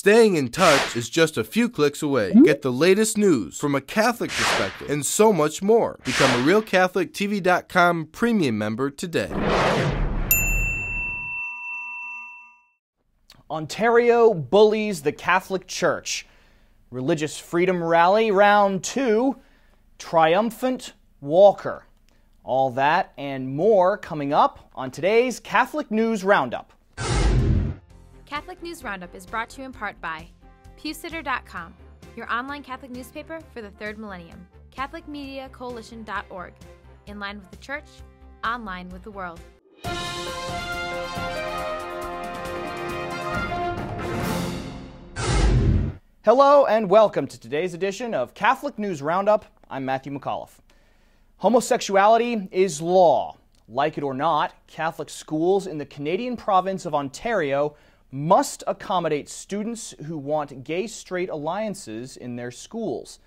Staying in touch is just a few clicks away. Get the latest news from a Catholic perspective and so much more. Become a RealCatholicTV.com premium member today. Ontario bullies the Catholic Church. Religious Freedom Rally Round 2. Triumphant Walker. All that and more coming up on today's Catholic News Roundup. Catholic News Roundup is brought to you in part by PewSitter.com, your online Catholic newspaper for the third millennium. CatholicMediaCoalition.org, in line with the Church, online with the world. Hello and welcome to today's edition of Catholic News Roundup. I'm Matthew McAuliffe. Homosexuality is law. Like it or not, Catholic schools in the Canadian province of Ontario must accommodate students who want gay-straight alliances in their schools.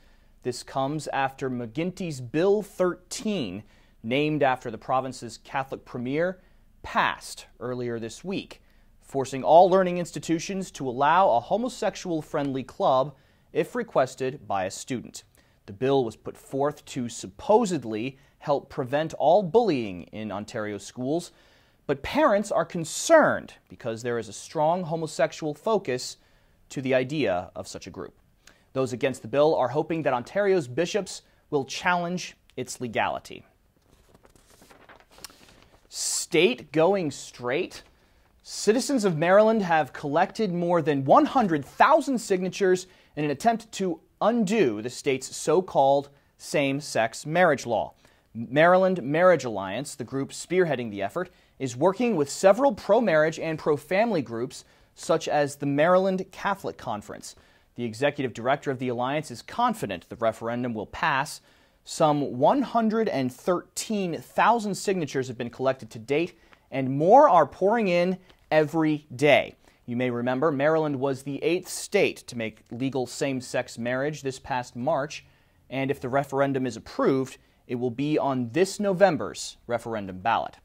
This comes after McGuinty's Bill 13, named after the province's Catholic premier, passed earlier this week, forcing all learning institutions to allow a homosexual-friendly club if requested by a student. The bill was put forth to supposedly help prevent all bullying in Ontario schools, but parents are concerned because there is a strong homosexual focus to the idea of such a group. Those against the bill are hoping that Ontario's bishops will challenge its legality. State going straight? Citizens of Maryland have collected more than 100,000 signatures in an attempt to undo the state's so-called same-sex marriage law. Maryland Marriage Alliance, the group spearheading the effort, is working with several pro-marriage and pro-family groups, such as the Maryland Catholic Conference. The executive director of the alliance is confident the referendum will pass. Some 113,000 signatures have been collected to date, and more are pouring in every day. You may remember Maryland was the 8th state to make legal same-sex marriage this past March, and if the referendum is approved, it will be on this November's referendum ballot.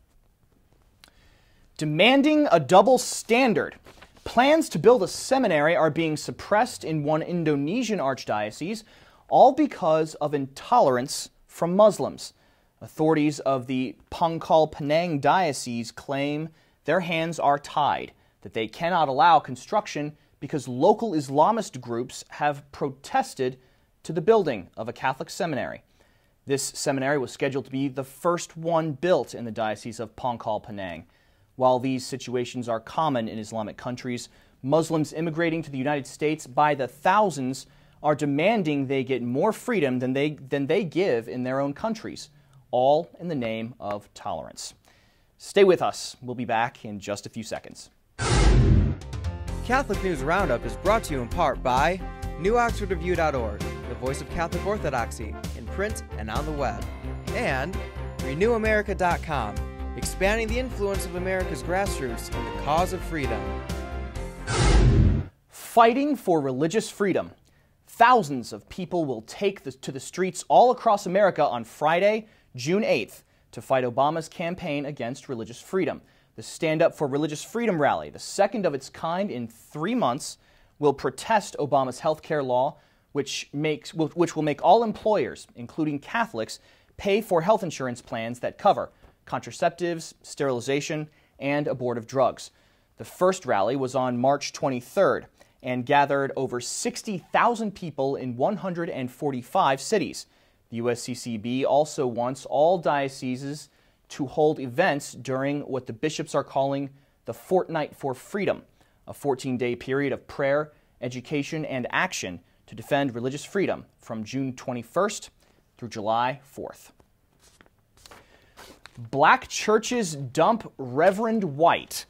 Demanding a double standard. Plans to build a seminary are being suppressed in one Indonesian archdiocese, all because of intolerance from Muslims. Authorities of the Pangkal Pinang Diocese claim their hands are tied, that they cannot allow construction because local Islamist groups have protested to the building of a Catholic seminary. This seminary was scheduled to be the first one built in the Diocese of Pangkal Pinang. While these situations are common in Islamic countries, Muslims immigrating to the United States by the thousands are demanding they get more freedom than they give in their own countries, all in the name of tolerance. Stay with us. We'll be back in just a few seconds. Catholic News Roundup is brought to you in part by NewOxfordReview.org, the voice of Catholic Orthodoxy, in print and on the web, and RenewAmerica.com, expanding the influence of America's grassroots in the cause of freedom. Fighting for religious freedom. Thousands of people will take to the streets all across America on Friday, June 8th, to fight Obama's campaign against religious freedom. The Stand Up for Religious Freedom rally, the second of its kind in 3 months, will protest Obama's health care law, which will make all employers, including Catholics, pay for health insurance plans that cover contraceptives, sterilization, and abortive drugs. The first rally was on March 23rd and gathered over 60,000 people in 145 cities. The USCCB also wants all dioceses to hold events during what the bishops are calling the Fortnight for Freedom, a 14-day period of prayer, education, and action to defend religious freedom from June 21st through July 4th. Black churches dump Reverend White.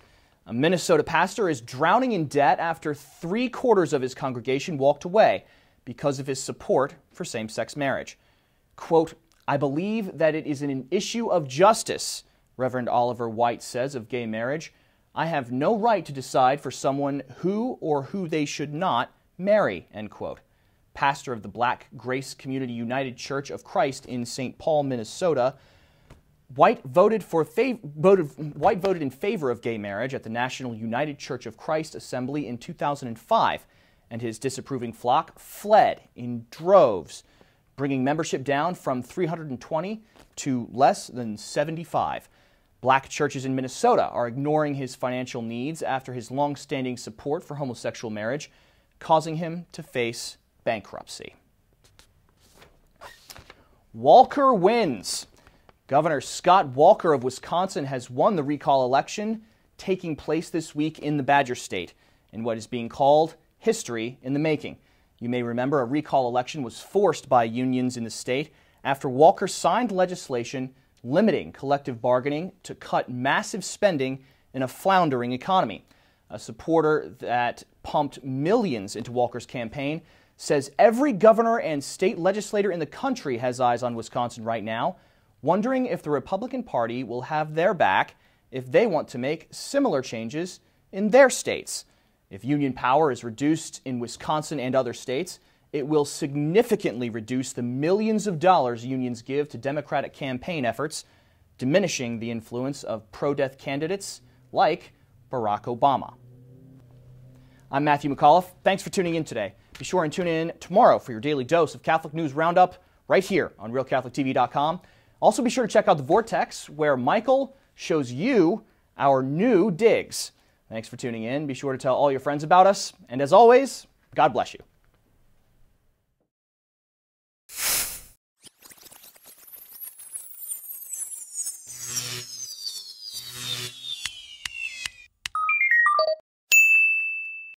A Minnesota pastor is drowning in debt after 3/4 of his congregation walked away because of his support for same-sex marriage. Quote, "I believe that it is an issue of justice," Reverend Oliver White says of gay marriage. "I have no right to decide for someone who or who they should not marry," end quote. Pastor of the Black Grace Community United Church of Christ in St. Paul, Minnesota, White voted in favor of gay marriage at the National United Church of Christ Assembly in 2005 and his disapproving flock fled in droves, bringing membership down from 320 to less than 75. Black churches in Minnesota are ignoring his financial needs after his long-standing support for homosexual marriage, causing him to face bankruptcy. Walker wins. Governor Scott Walker of Wisconsin has won the recall election taking place this week in the Badger State in what is being called history in the making. You may remember a recall election was forced by unions in the state after Walker signed legislation limiting collective bargaining to cut massive spending in a floundering economy. A supporter that pumped millions into Walker's campaign says every governor and state legislator in the country has eyes on Wisconsin right now, wondering if the Republican Party will have their back if they want to make similar changes in their states. If union power is reduced in Wisconsin and other states, it will significantly reduce the millions of dollars unions give to Democratic campaign efforts, diminishing the influence of pro-death candidates like Barack Obama. I'm Matthew McAuliffe. Thanks for tuning in today. Be sure and tune in tomorrow for your daily dose of Catholic News Roundup right here on RealCatholicTV.com. Also be sure to check out The Vortex, where Michael shows you our new digs. Thanks for tuning in. Be sure to tell all your friends about us. And as always, God bless you.